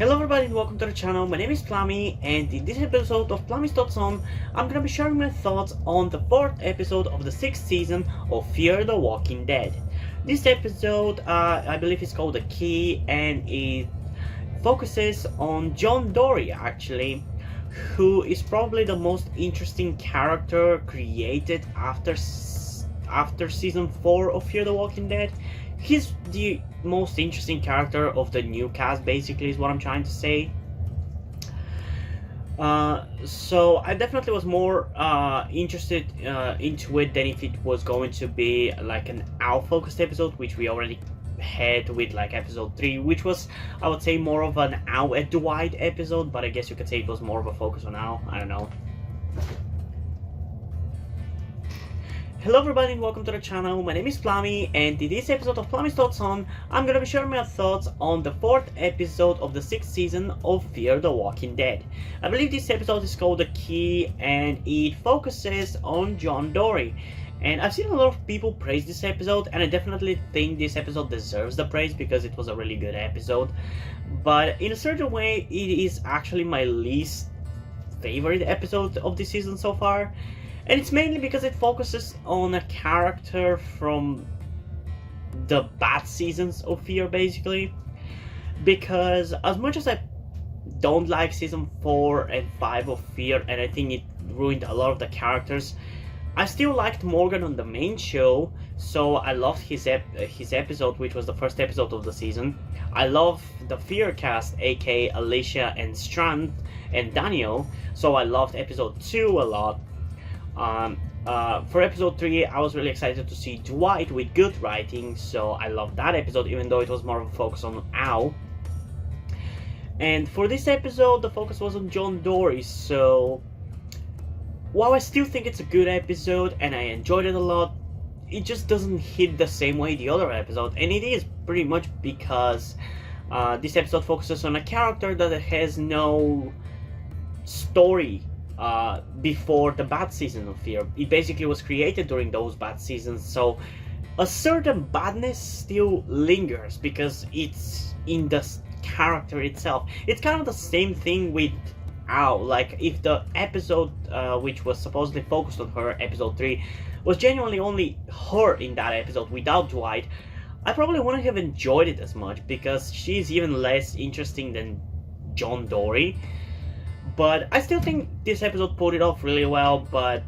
Hello everybody and welcome to the channel. My name is Plami, and in this episode of Plami's Thoughts On, I'm gonna be sharing my thoughts on the 4th episode of the 6th season of Fear the Walking Dead. This episode, I believe is called The Key, and it focuses on John Dory actually, who is probably the most interesting character created after season 4 of Fear the Walking Dead. He's the most interesting character of the new cast, basically, is what I'm trying to say. So I definitely was more interested into it than if it was going to be like an Al-focused episode, which we already had with like episode 3, which was, I would say, more of an Al at Dwight episode, but I guess you could say it was more of a focus on Al. I don't know. Hello everybody and welcome to the channel. My name is Plami, and in this episode of Plami's Thoughts On, I'm gonna be sharing my thoughts on the 4th episode of the 6th season of Fear the Walking Dead. I believe this episode is called The Key, and it focuses on John Dory. And I've seen a lot of people praise this episode, and I definitely think this episode deserves the praise because it was a really good episode. But in a certain way, it is actually my least favorite episode of this season so far. And it's mainly because it focuses on a character from the bad seasons of Fear, basically. Because as much as I don't like season 4 and 5 of Fear, and I think it ruined a lot of the characters, I still liked Morgan on the main show, so I loved his episode, which was the first episode of the season. I love the Fear cast, aka Alicia and Strand and Daniel, so I loved episode 2 a lot. For episode 3, I was really excited to see Dwight with good writing, so I loved that episode, even though it was more of a focus on Al. And for this episode, the focus was on John Dory, so while I still think it's a good episode and I enjoyed it a lot, it just doesn't hit the same way the other episode, and it is pretty much because this episode focuses on a character that has no story before the bad season of Fear. It basically was created during those bad seasons, so a certain badness still lingers because it's in the character itself. It's kind of the same thing with Al. Like, if the episode which was supposedly focused on her, episode 3, was genuinely only her in that episode without Dwight, I probably wouldn't have enjoyed it as much because she's even less interesting than John Dory. But I still think this episode pulled it off really well, but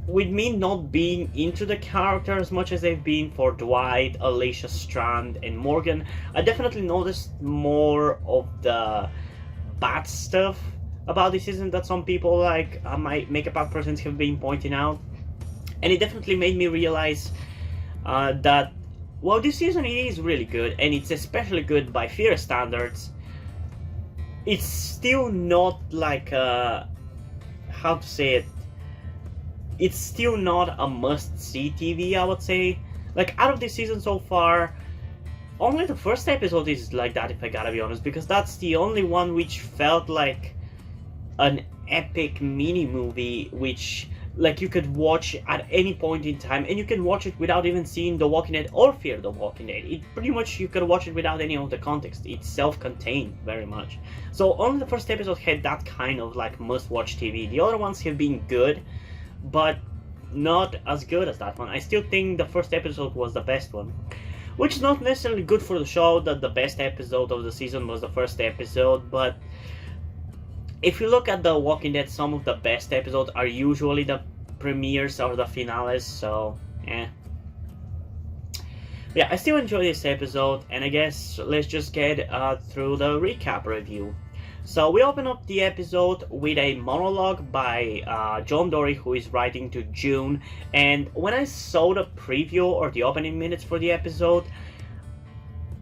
with me not being into the character as much as they've been for Dwight, Alicia, Strand, and Morgan, I definitely noticed more of the bad stuff about this season that some people like my makeup persons have been pointing out. And it definitely made me realize that, well, this season it is really good, and it's especially good by Fear standards. It's still not like how to say it, it's still not a must-see TV, I would say. Like, out of this season so far, only the first episode is like that, if I gotta be honest, because that's the only one which felt like an epic mini-movie, which, like, you could watch at any point in time, and you can watch it without even seeing The Walking Dead or Fear the Walking Dead. It pretty much, you could watch it without any of the context. It's self-contained, very much. So only the first episode had that kind of, like, must-watch TV. The other ones have been good, but not as good as that one. I still think the first episode was the best one. Which is not necessarily good for the show, that the best episode of the season was the first episode, but if you look at The Walking Dead, some of the best episodes are usually the premieres or the finales, so yeah, I still enjoy this episode, and I guess let's just get through the recap review. So we open up the episode with a monologue by John Dory, who is writing to June, and when I saw the preview or the opening minutes for the episode,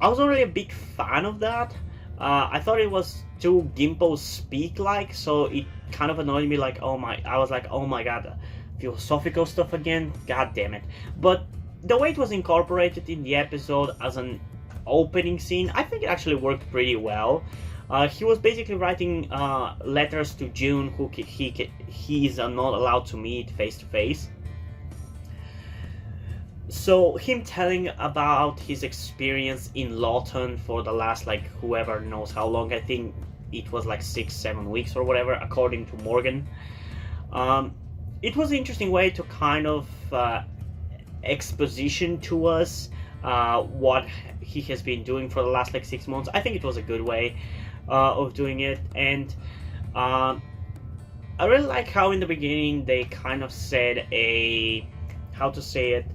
I was already a big fan of that. I thought it was too Gimpo speak-like, so it kind of annoyed me, like, I was like, oh my god, philosophical stuff again, god damn it. But the way it was incorporated in the episode as an opening scene, I think it actually worked pretty well. He was basically writing letters to June, who he is not allowed to meet face to face. So him telling about his experience in Lawton for the last, like, whoever knows how long, I think it was like 6-7 weeks or whatever, according to Morgan. It was an interesting way to kind of exposition to us what he has been doing for the last like 6 months. I think it was a good way of doing it, and I really like how in the beginning they kind of said how to say it,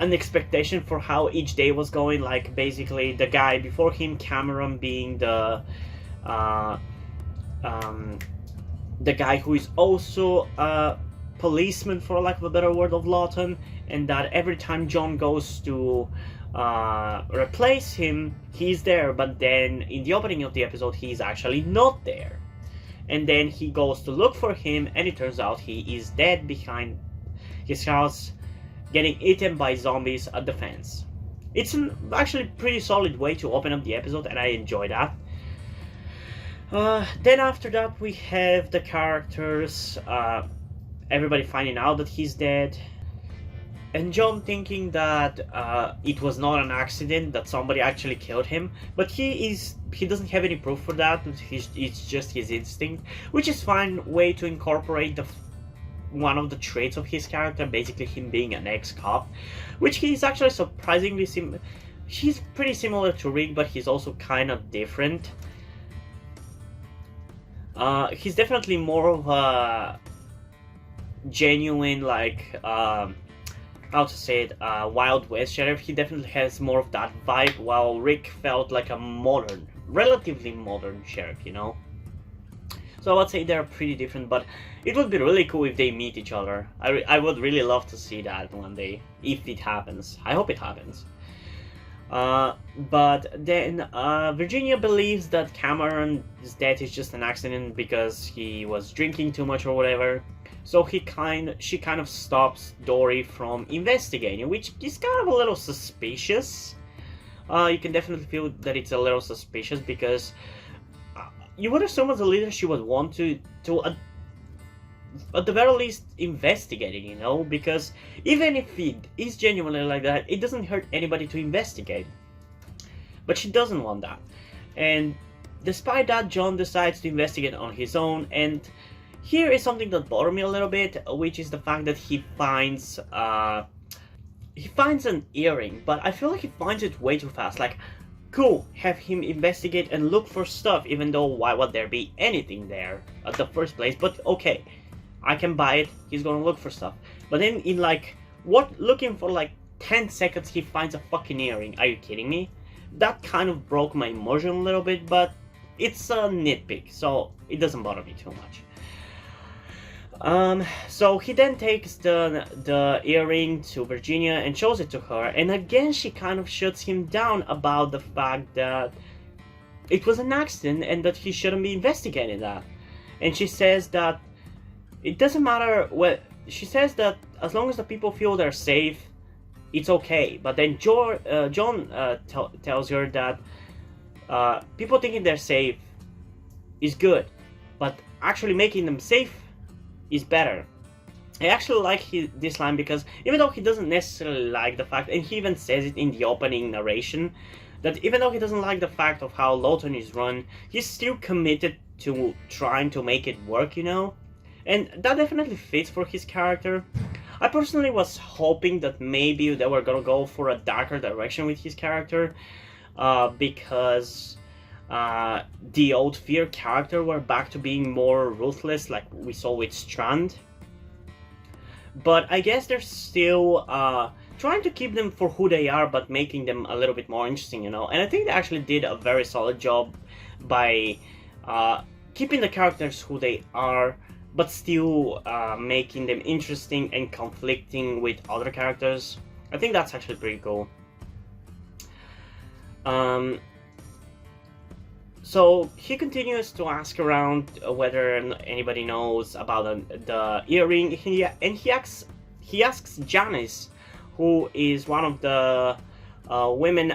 an expectation for how each day was going. Like, basically the guy before him, Cameron, being the guy who is also a policeman, for lack of a better word, of Lawton, and that every time John goes to replace him, he's there, but then in the opening of the episode he's actually not there, and then he goes to look for him, and it turns out he is dead behind his house, getting eaten by zombies at the fence. It's an actually pretty solid way to open up the episode, and I enjoy that. Then after that we have the characters, everybody finding out that he's dead, and John thinking that it was not an accident, that somebody actually killed him, but he doesn't have any proof for that. It's just his instinct, which is fine way to incorporate one of the traits of his character, basically him being an ex-cop, which he's actually surprisingly he's pretty similar to Rick, but he's also kind of different. He's definitely more of a genuine, like, how to say it, Wild West sheriff. He definitely has more of that vibe, while Rick felt like a relatively modern sheriff, you know? So I would say they're pretty different, but it would be really cool if they meet each other. I would really love to see that one day, if it happens. I hope it happens. But then Virginia believes that Cameron's death is just an accident because he was drinking too much or whatever. So she kind of stops Dory from investigating, which is kind of a little suspicious. You can definitely feel that it's a little suspicious, because you would assume as a leader she would want to at the very least investigate it, you know, because even if it is genuinely like that, it doesn't hurt anybody to investigate. But she doesn't want that, and despite that, John decides to investigate on his own. And here is something that bothered me a little bit, which is the fact that he finds an earring, but I feel like he finds it way too fast. Like, cool, have him investigate and look for stuff, even though why would there be anything there at the first place? But okay, I can buy it, he's gonna look for stuff. But then in like, looking for like 10 seconds he finds a fucking earring. Are you kidding me? That kind of broke my immersion a little bit, but it's a nitpick, so it doesn't bother me too much. So he then takes the earring to Virginia and shows it to her, and again she kind of shuts him down about the fact that it was an accident and that he shouldn't be investigating that. And she says that it doesn't matter what. She says that as long as the people feel they're safe, it's okay. But then John tells her that people thinking they're safe is good, but actually making them safe is better. I actually like this line, because even though he doesn't necessarily like the fact, and he even says it in the opening narration, that even though he doesn't like the fact of how Lawton is run, he's still committed to trying to make it work, you know? And that definitely fits for his character. I personally was hoping that maybe they were gonna go for a darker direction with his character, because the old Fear character were back to being more ruthless, like we saw with Strand. But I guess they're still trying to keep them for who they are, but making them a little bit more interesting, you know. And I think they actually did a very solid job by keeping the characters who they are, but still making them interesting and conflicting with other characters. I think that's actually pretty cool. So he continues to ask around whether anybody knows about the earring. He asks Janice, who is one of the women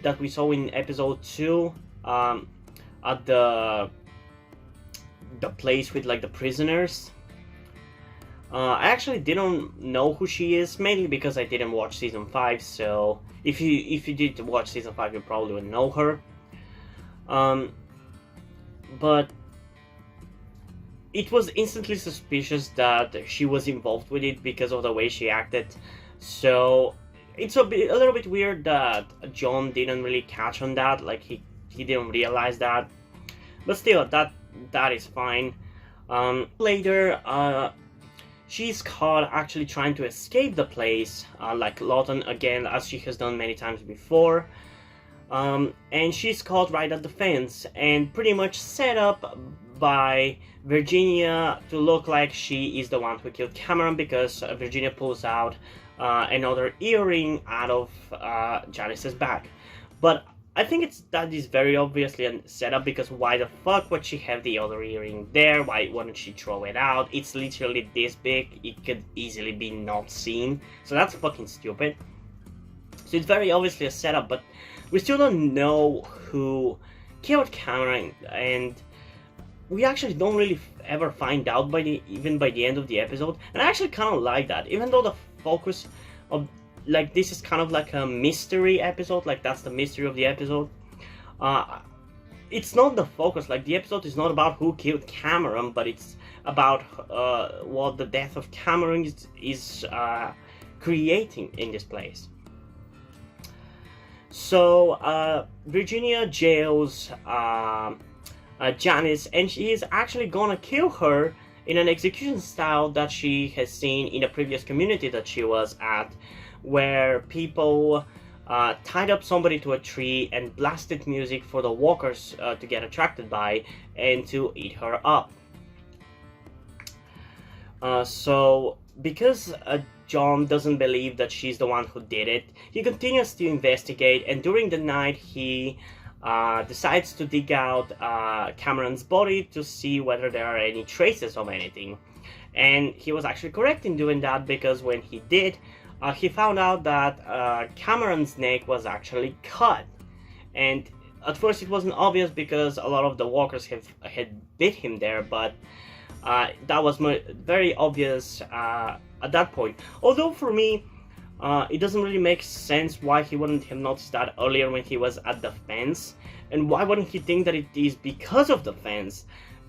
that we saw in episode 2, at the place with like the prisoners. I actually didn't know who she is, mainly because I didn't watch season 5. So if you did watch season 5, you probably would know her. But it was instantly suspicious that she was involved with it because of the way she acted. So it's a little bit weird that John didn't really catch on that. Like he didn't realize that. But still, that is fine. Later, she's caught actually trying to escape the place, like Lawton again, as she has done many times before. And she's caught right at the fence and pretty much set up by Virginia to look like she is the one who killed Cameron, because Virginia pulls out another earring out of Janice's bag. But I think that is very obviously a setup, because why the fuck would she have the other earring there? Why wouldn't she throw it out? It's literally this big, it could easily be not seen. So that's fucking stupid. So it's very obviously a setup, but we still don't know who killed Cameron, and we actually don't really ever find out even by the end of the episode. And I actually kind of like that, even though the focus of, like, this is kind of like a mystery episode, like that's the mystery of the episode. It's not the focus, like the episode is not about who killed Cameron, but it's about what the death of Cameron is creating in this place. So Virginia jails Janice, and she is actually gonna kill her in an execution style that she has seen in the previous community that she was at, where people tied up somebody to a tree and blasted music for the walkers to get attracted by and to eat her up. So because John doesn't believe that she's the one who did it, he continues to investigate, and during the night he decides to dig out Cameron's body to see whether there are any traces of anything. And he was actually correct in doing that, because when he did, he found out that Cameron's neck was actually cut. And at first it wasn't obvious because a lot of the walkers had bit him there, but that was very obvious at that point. Although for me, it doesn't really make sense why he wouldn't have noticed that earlier when he was at the fence. And why wouldn't he think that it is because of the fence?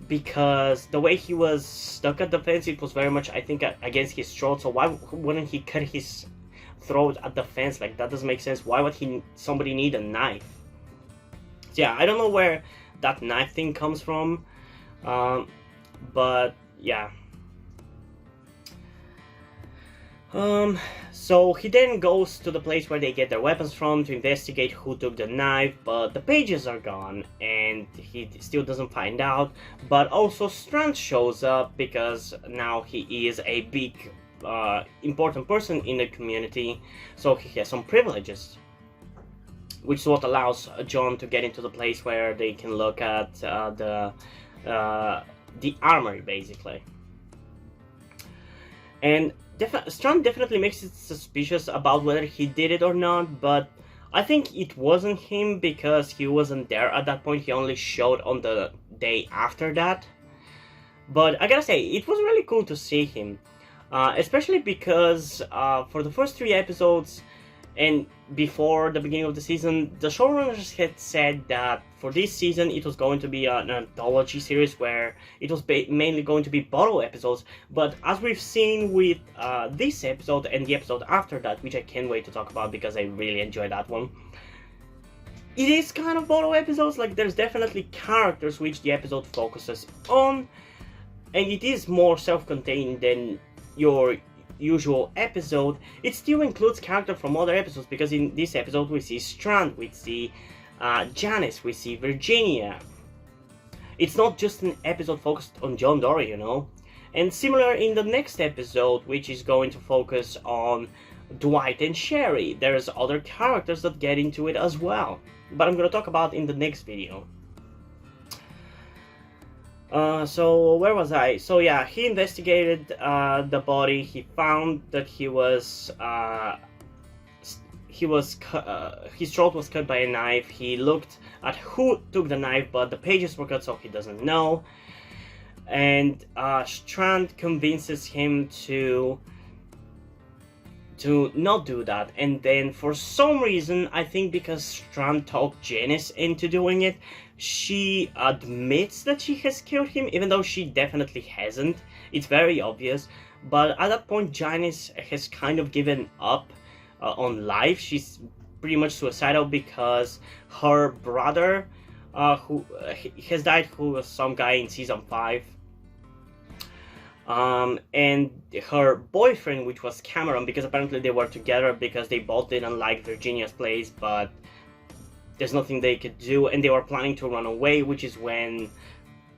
Because the way he was stuck at the fence, it was very much, I think, against his throat. So why wouldn't he cut his throat at the fence? Like, that doesn't make sense. Why would somebody need a knife? So yeah, I don't know where that knife thing comes from. But yeah. So he then goes to the place where they get their weapons from to investigate who took the knife, but the pages are gone and he still doesn't find out. But also Strand shows up because now he is a big important person in the community, so he has some privileges, which is what allows John to get into the place where they can look at the armory, basically. And Strand definitely makes it suspicious about whether he did it or not, but I think it wasn't him because he wasn't there at that point. He only showed on the day after that. But I gotta say, it was really cool to see him, especially because for the first 3 episodes and before the beginning of the season, the showrunners had said that for this season it was going to be an anthology series where it was mainly going to be bottle episodes. But as we've seen with this episode and the episode after that, which I can't wait to talk about because I really enjoyed that one, it is kind of bottle episodes. Like, there's definitely characters which the episode focuses on, and it is more self-contained than your usual episode. It still includes characters from other episodes, because in this episode we see Strand, we see Janice, we see Virginia. It's not just an episode focused on John Dory, you know. And similar in the next episode, which is going to focus on Dwight and Sherry. There's other characters that get into it as well, but I'm going to talk about in the next video. So where was I? So yeah, he investigated the body. He found that his throat was cut by a knife. He looked at who took the knife, but the pages were cut, so he doesn't know. and Strand convinces him to not do that. And then for some reason, I think because Strand talked Janice into doing it, she admits that she has killed him, even though she definitely hasn't. It's very obvious. But at that point, Janice has kind of given up on life. She's pretty much suicidal because her brother, who has died, who was some guy in season 5. And her boyfriend, which was Cameron, because apparently they were together because they both didn't like Virginia's place, but there's nothing they could do, and they were planning to run away, which is when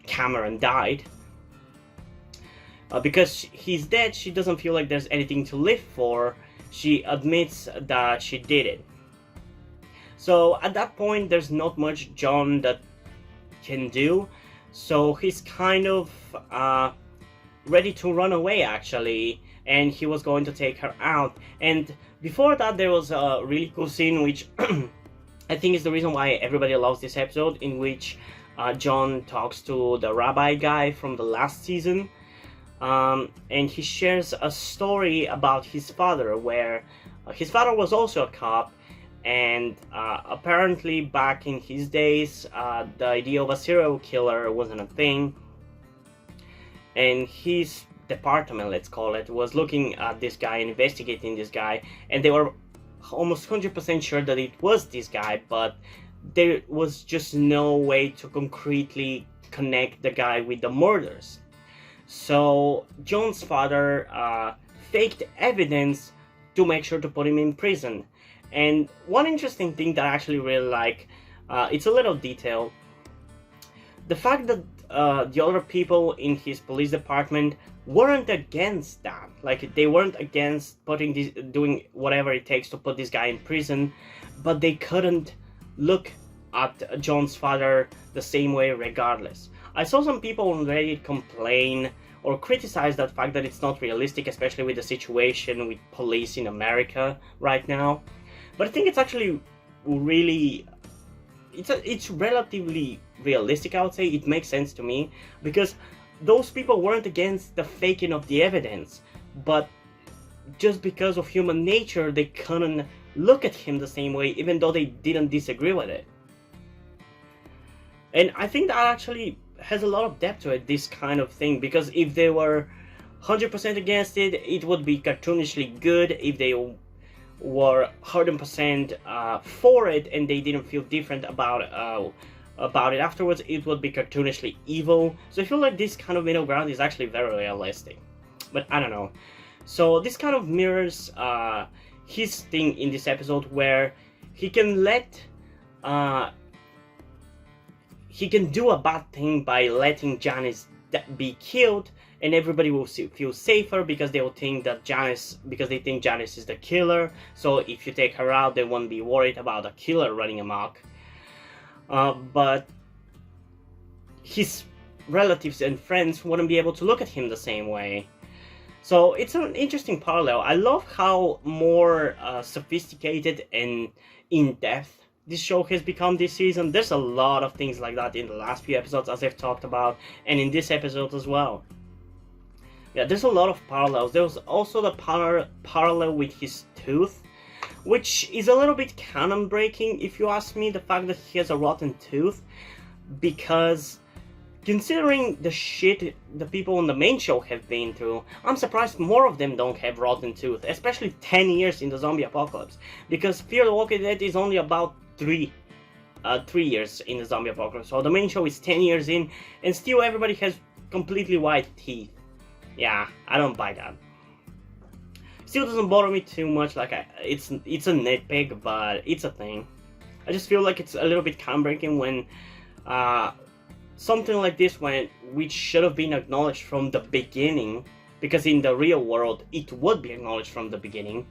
Cameron died. Because he's dead, she doesn't feel like there's anything to live for. She admits that she did it. So at that point, there's not much John that can do. So he's kind of ready to run away, actually, and he was going to take her out. And before that, there was a really cool scene, which I think is the reason why everybody loves this episode, in which John talks to the rabbi guy from the last season, and he shares a story about his father, where his father was also a cop, and apparently back in his days, the idea of a serial killer wasn't a thing, and his department, let's call it, was looking at this guy, investigating this guy, and they were almost 100% sure that it was this guy, but there was just no way to concretely connect the guy with the murders. So John's father faked evidence to make sure to put him in prison. And one interesting thing that I actually really like, it's a little detail, the fact that the other people in his police department weren't against that. Like, they weren't against doing whatever it takes to put this guy in prison, but they couldn't look at John's father the same way regardless. I saw some people on Reddit complain or criticize that fact that it's not realistic, especially with the situation with police in America right now. But I think it's actually really, it's relatively realistic, I would say. It makes sense to me, because those people weren't against the faking of the evidence, but just because of human nature, they couldn't look at him the same way, even though they didn't disagree with it. And I think that actually has a lot of depth to it, this kind of thing, because if they were 100% against it, it would be cartoonishly good. If they were 100% for it and they didn't feel different about it afterwards, it would be cartoonishly evil. So I feel like this kind of middle ground is actually very realistic. But I don't know. So this kind of mirrors his thing in this episode, where he can he can do a bad thing by letting Janice be killed, and everybody will feel safer because they will think that because they think Janice is the killer. So if you take her out, they won't be worried about a killer running amok. But his relatives and friends wouldn't be able to look at him the same way. So it's an interesting parallel. I love how more sophisticated and in-depth this show has become this season. There's a lot of things like that in the last few episodes, as I've talked about, and in this episode as well. Yeah, there's a lot of parallels. There was also the parallel with his tooth, which is a little bit canon breaking, if you ask me, the fact that he has a rotten tooth, because considering the shit the people on the main show have been through, I'm surprised more of them don't have rotten tooth, especially 10 years in the zombie apocalypse, because Fear the Walking Dead is only about 3 years in the zombie apocalypse, so the main show is 10 years in, and still everybody has completely white teeth. Yeah, I don't buy that. Still doesn't bother me too much, like it's a nitpick, but it's a thing. I just feel like it's a little bit groundbreaking when something like this, which should have been acknowledged from the beginning, because in the real world it would be acknowledged from the beginning,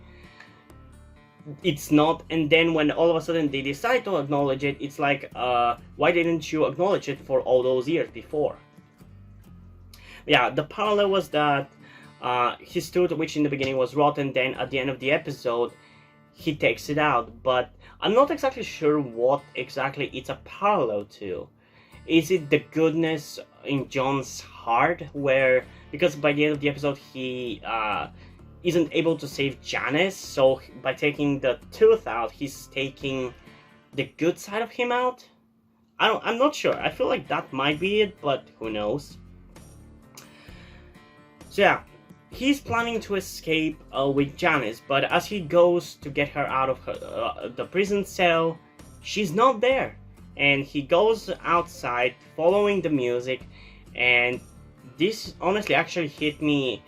it's not. And then when all of a sudden they decide to acknowledge it, it's like, why didn't you acknowledge it for all those years before? Yeah, the parallel was that his tooth, which in the beginning was rotten, then at the end of the episode he takes it out, but I'm not exactly sure what exactly it's a parallel to. Is it the goodness in John's heart, where, because by the end of the episode he isn't able to save Janice, so by taking the tooth out, he's taking the good side of him out? I'm not sure. I feel like that might be it, but who knows. So yeah, he's planning to escape with Janice, but as he goes to get her out of the prison cell, she's not there. And he goes outside following the music, and this honestly actually hit me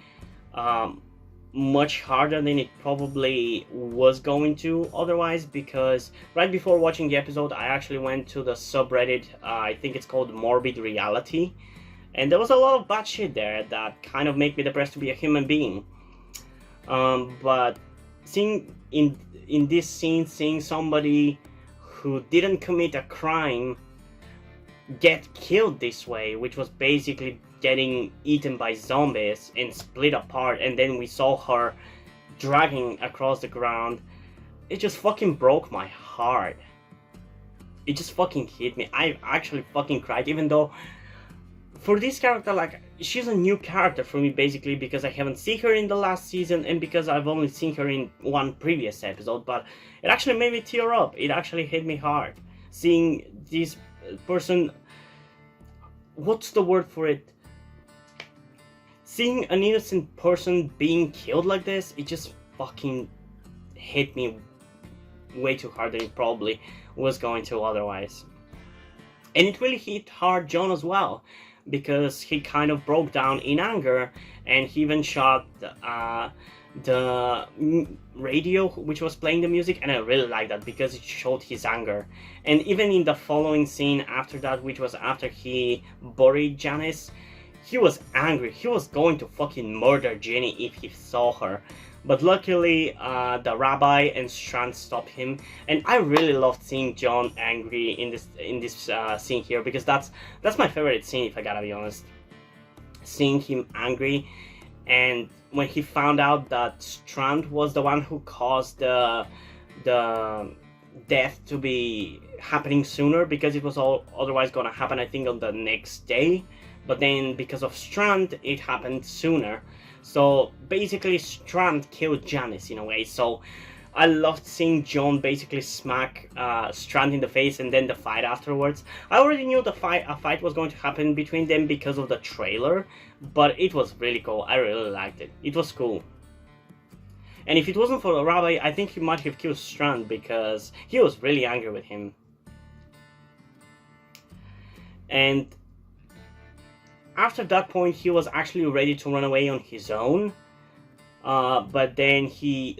much harder than it probably was going to otherwise, because right before watching the episode I actually went to the subreddit, I think it's called Morbid Reality, and there was a lot of bad shit there that kind of made me depressed to be a human being. But seeing in this scene, seeing somebody who didn't commit a crime get killed this way, which was basically getting eaten by zombies and split apart, and then we saw her dragging across the ground, it just fucking broke my heart. It just fucking hit me. I actually fucking cried, even though for this character, like, she's a new character for me basically, because I haven't seen her in the last season and because I've only seen her in one previous episode, but it actually made me tear up. It actually hit me hard seeing this person, what's the word for it, seeing an innocent person being killed like this. It just fucking hit me way too hard than it probably was going to otherwise. And it really hit hard John as well, because he kind of broke down in anger, and he even shot the radio which was playing the music, and I really like that because it showed his anger. And even in the following scene after that, which was after he buried Janice, he was angry. He was going to fucking murder Jenny if he saw her. But luckily, the rabbi and Strand stopped him, and I really loved seeing John angry in this scene here, because that's my favorite scene, if I gotta be honest. Seeing him angry, and when he found out that Strand was the one who caused the death to be happening sooner, because it was all otherwise gonna happen, I think, on the next day. But then because of Strand, it happened sooner. So basically Strand killed Janice in a way. So I loved seeing John basically smack Strand in the face, and then the fight afterwards. I already knew a fight was going to happen between them because of the trailer, but it was really cool. I really liked it. It was cool. And if it wasn't for the rabbi, I think he might have killed Strand, because he was really angry with him. And after that point, he was actually ready to run away on his own. But then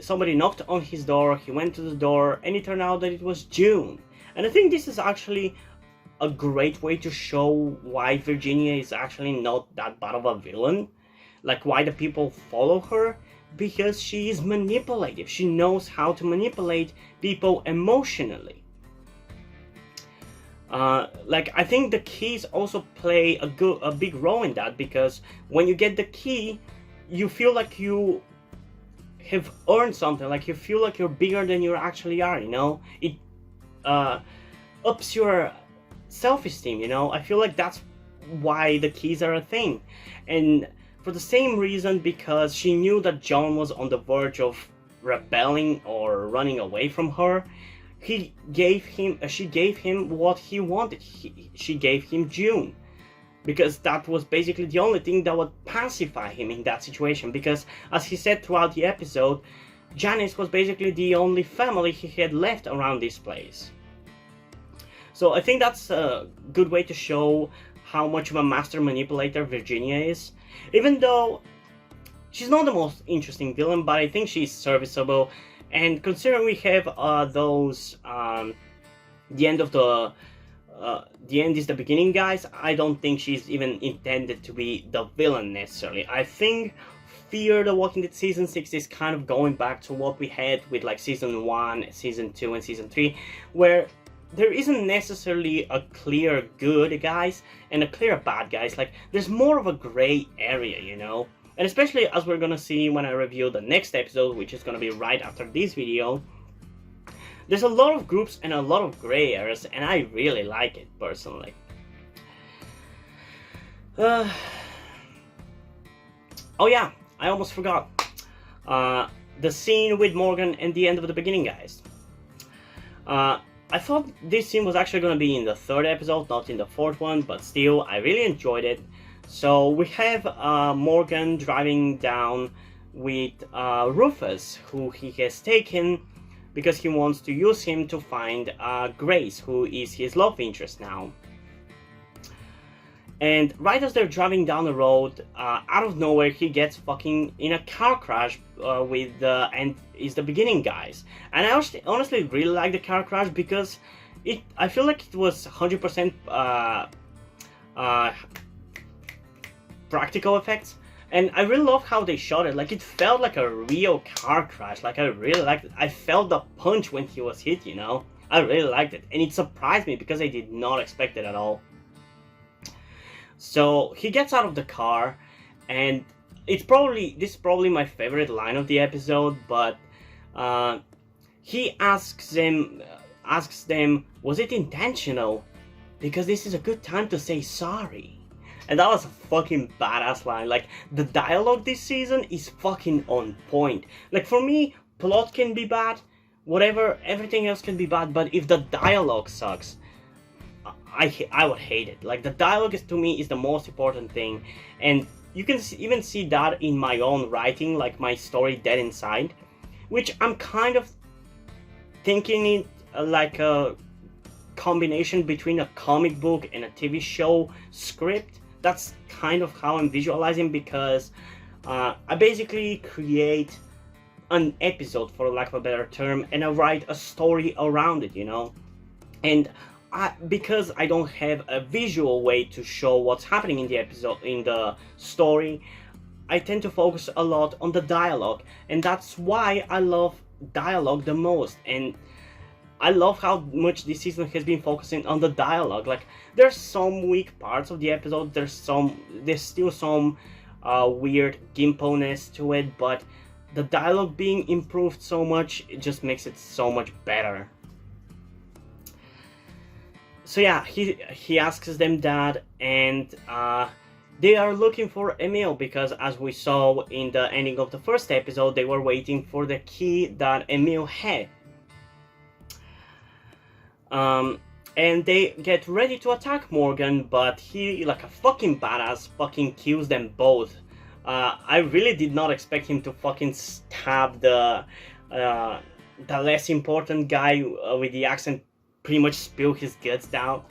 somebody knocked on his door, he went to the door, and it turned out that it was June. And I think this is actually a great way to show why Virginia is actually not that bad of a villain. Like, why the people follow her. Because she is manipulative. She knows how to manipulate people emotionally. Like, I think the keys also play a big role in that, because when you get the key, you feel like you have earned something, like you feel like you're bigger than you actually are, you know? It ups your self-esteem, you know? I feel like that's why the keys are a thing. And for the same reason, because she knew that John was on the verge of rebelling or running away from her, she gave him what he wanted. She gave him June, because that was basically the only thing that would pacify him in that situation, because as he said throughout the episode, Janice was basically the only family he had left around this place. So I think that's a good way to show how much of a master manipulator Virginia is, even though she's not the most interesting villain, but I think she's serviceable. And considering we have the end of the end is the beginning guys, I don't think she's even intended to be the villain necessarily. I think Fear the Walking Dead Season 6 is kind of going back to what we had with like Season 1, Season 2, and Season 3, where there isn't necessarily a clear good guys and a clear bad guys. Like, there's more of a gray area, you know? And especially as we're gonna see when I review the next episode, which is gonna be right after this video, there's a lot of groups and a lot of gray areas, and I really like it personally. Uh, oh yeah, I almost forgot. The scene with Morgan and the end of the beginning, guys. I thought this scene was actually going to be in the third episode, not in the fourth one, but still, I really enjoyed it. So we have Morgan driving down with Rufus, who he has taken because he wants to use him to find Grace, who is his love interest now. And right as they're driving down the road, out of nowhere, he gets fucking in a car crash with and is the beginning guys. And I honestly really like the car crash because I feel like it was 100% practical effects. And I really love how they shot it. Like, it felt like a real car crash. Like, I really liked it. I felt the punch when he was hit, you know? I really liked it. And it surprised me because I did not expect it at all. So he gets out of the car, and this is probably my favorite line of the episode. But he asks them, was it intentional? Because this is a good time to say sorry. And that was a fucking badass line. Like, the dialogue this season is fucking on point. Like, for me, plot can be bad, whatever, everything else can be bad. But if the dialogue sucks, I would hate it. Like, the dialogue to me is the most important thing, and you can even see that in my own writing, like my story Dead Inside, which I'm kind of thinking it like a combination between a comic book and a TV show script. That's kind of how I'm visualizing, because I basically create an episode, for lack of a better term, and I write a story around it, you know, and because I don't have a visual way to show what's happening in the episode, in the story, I tend to focus a lot on the dialogue, and that's why I love dialogue the most. And I love how much this season has been focusing on the dialogue. Like, there's some weak parts of the episode, there's still some weird gimpiness to it, but the dialogue being improved so much, it just makes it so much better. So yeah, he asks them that, and they are looking for Emil because, as we saw in the ending of the first episode, they were waiting for the key that Emil had. And they get ready to attack Morgan, but he, like a fucking badass, fucking kills them both. I really did not expect him to fucking stab the less important guy with the accent, pretty much spill his guts down.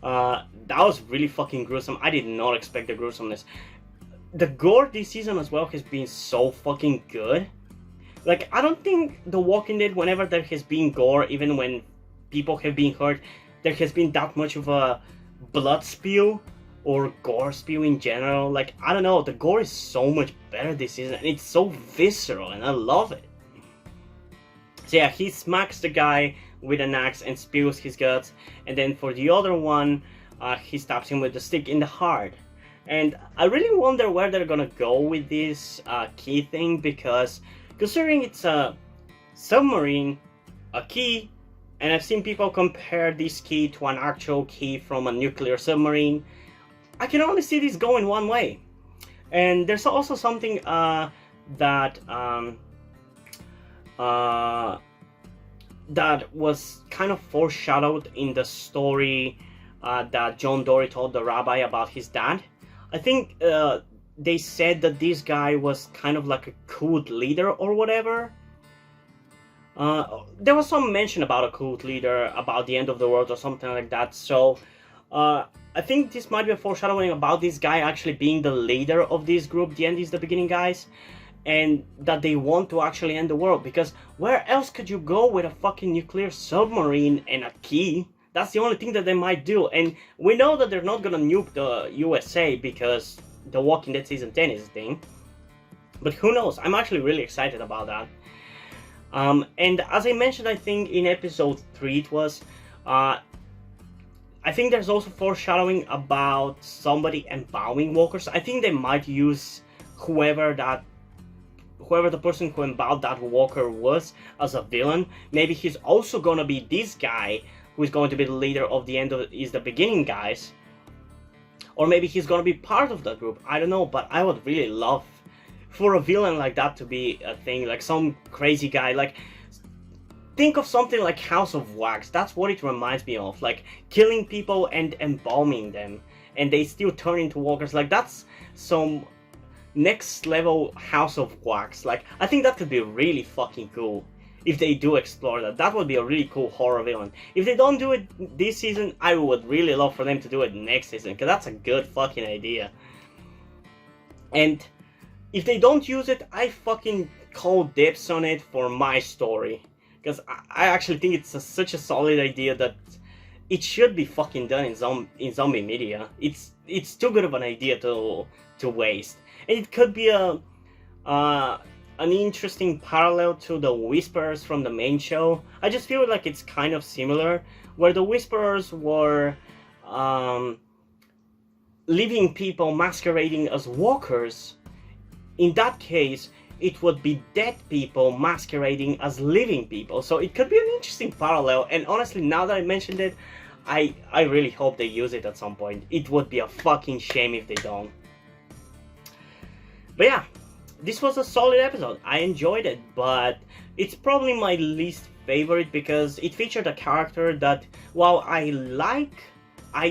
That was really fucking gruesome. I did not expect the gruesomeness. The gore this season as well has been so fucking good. Like, I don't think The Walking Dead, whenever there has been gore, even when people have been hurt, there has been that much of a blood spill or gore spill in general. Like, I don't know, the gore is so much better this season, and it's so visceral, and I love it. So yeah, he smacks the guy with an axe and spills his guts, and then for the other one, he stabs him with the stick in the heart. And I really wonder where they're gonna go with this key thing, because considering it's a submarine, a key, and I've seen people compare this key to an actual key from a nuclear submarine, I can only see this going one way. And there's also something that was kind of foreshadowed in the story that John Dory told the rabbi about his dad. I think they said that this guy was kind of like a cult leader or whatever. There was some mention about a cult leader, about the end of the world or something like that. So I think this might be a foreshadowing about this guy actually being the leader of this group, the end is the beginning guys, and that they want to actually end the world, because where else could you go with a fucking nuclear submarine and a key? That's the only thing that they might do. And we know that they're not gonna nuke the USA because The Walking Dead Season 10 is a thing. But who knows? I'm actually really excited about that. And as I mentioned, I think in episode 3 it was, I think there's also foreshadowing about somebody empowering walkers. I think they might use whoever the person who embowed that walker was as a villain. Maybe he's also gonna be this guy who is going to be the leader of the end of is the beginning guys. or maybe he's gonna be part of that group. I don't know, but I would really love for a villain like that to be a thing, like some crazy guy. Like, think of something like House of Wax. That's what it reminds me of, like killing people and embalming them, and they still turn into walkers. Like, that's some next level House of Wax. Like, I think that could be really fucking cool if they do explore that. That would be a really cool horror villain. If they don't do it this season, I would really love for them to do it next season, because that's a good fucking idea. And if they don't use it, I fucking call dibs on it for my story, because I actually think it's such a solid idea that it should be fucking done in zombie media. It's too good of an idea to waste. And it could be an interesting parallel to the Whisperers from the main show. I just feel like it's kind of similar, where the Whisperers were living people masquerading as walkers. In that case, it would be dead people masquerading as living people. So it could be an interesting parallel, and honestly, now that I mentioned it, I really hope they use it at some point. It would be a fucking shame if they don't. But yeah, this was a solid episode. I enjoyed it, but it's probably my least favorite because it featured a character that, while I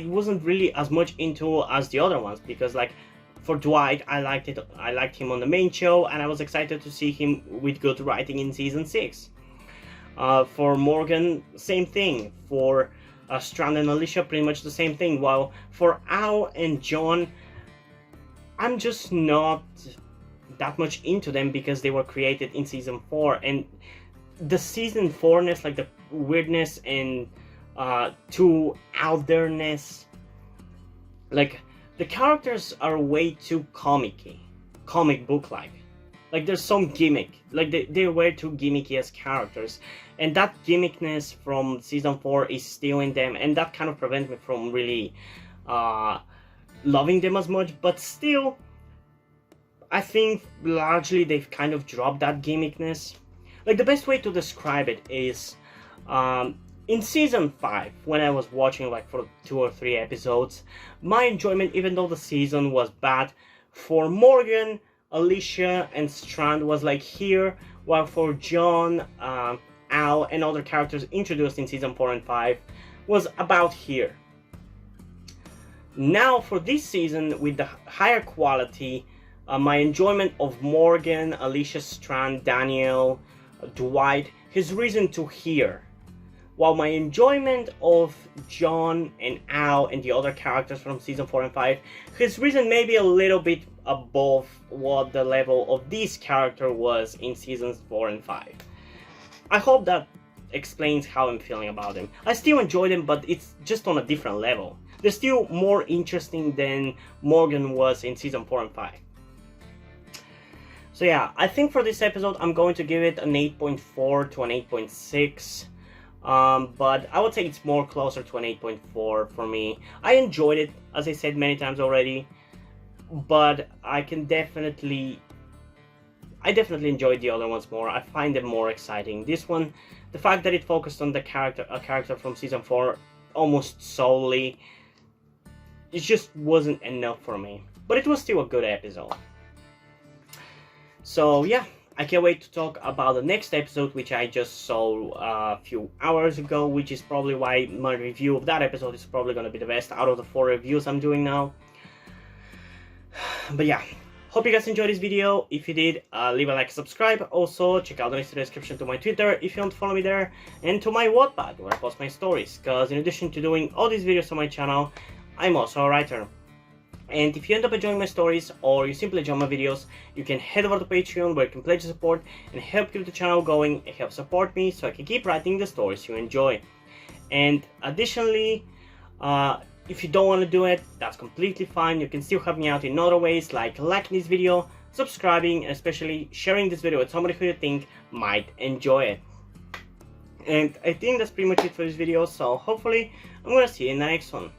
wasn't really as much into as the other ones. Because, like, for Dwight, I liked him on the main show, and I was excited to see him with good writing in season 6. For Morgan, same thing. For Strand and Alicia, pretty much the same thing. While for Al and John, I'm just not that much into them because they were created in season 4, and the season 4-ness, like the weirdness and too out there-ness, like the characters are way too comic book like there's some gimmick, like they were too gimmicky as characters, and that gimmickness from season 4 is still in them, and that kind of prevents me from really loving them as much. But still, I think largely they've kind of dropped that gimmickness. Like, the best way to describe it is, in season 5, when I was watching like for 2 or 3 episodes, my enjoyment, even though the season was bad, for Morgan, Alicia, and Strand was like here, while for John, Al, and other characters introduced in season 4 and 5 was about here. Now for this season, with the higher quality, my enjoyment of Morgan, Alicia, Strand, Daniel, Dwight has risen to here, while my enjoyment of John and Al and the other characters from season 4 and 5 has risen maybe a little bit above what the level of this character was in seasons 4 and 5. I hope that explains how I'm feeling about them. I still enjoy them, but it's just on a different level. They're still more interesting than Morgan was in season 4 and 5. So yeah, I think for this episode I'm going to give it an 8.4 to an 8.6. But I would say it's more closer to an 8.4 for me. I enjoyed it, as I said many times already, but I definitely enjoyed the other ones more. I find them more exciting. This one, the fact that it focused on a character from season 4 almost solely, it just wasn't enough for me. But it was still a good episode. So yeah, I can't wait to talk about the next episode, which I just saw a few hours ago, which is probably why my review of that episode is probably going to be the best out of the 4 reviews I'm doing now. But yeah, hope you guys enjoyed this video. If you did, leave a like, subscribe. Also, check out the link in the description to my Twitter if you want to follow me there, and to my Wattpad where I post my stories, because in addition to doing all these videos on my channel, I'm also a writer. And if you end up enjoying my stories, or you simply enjoy my videos, you can head over to Patreon where you can pledge your support and help keep the channel going and help support me so I can keep writing the stories you enjoy. And additionally, if you don't want to do it, that's completely fine. You can still help me out in other ways, like liking this video, subscribing, and especially sharing this video with somebody who you think might enjoy it. And I think that's pretty much it for this video, so hopefully I'm gonna see you in the next one.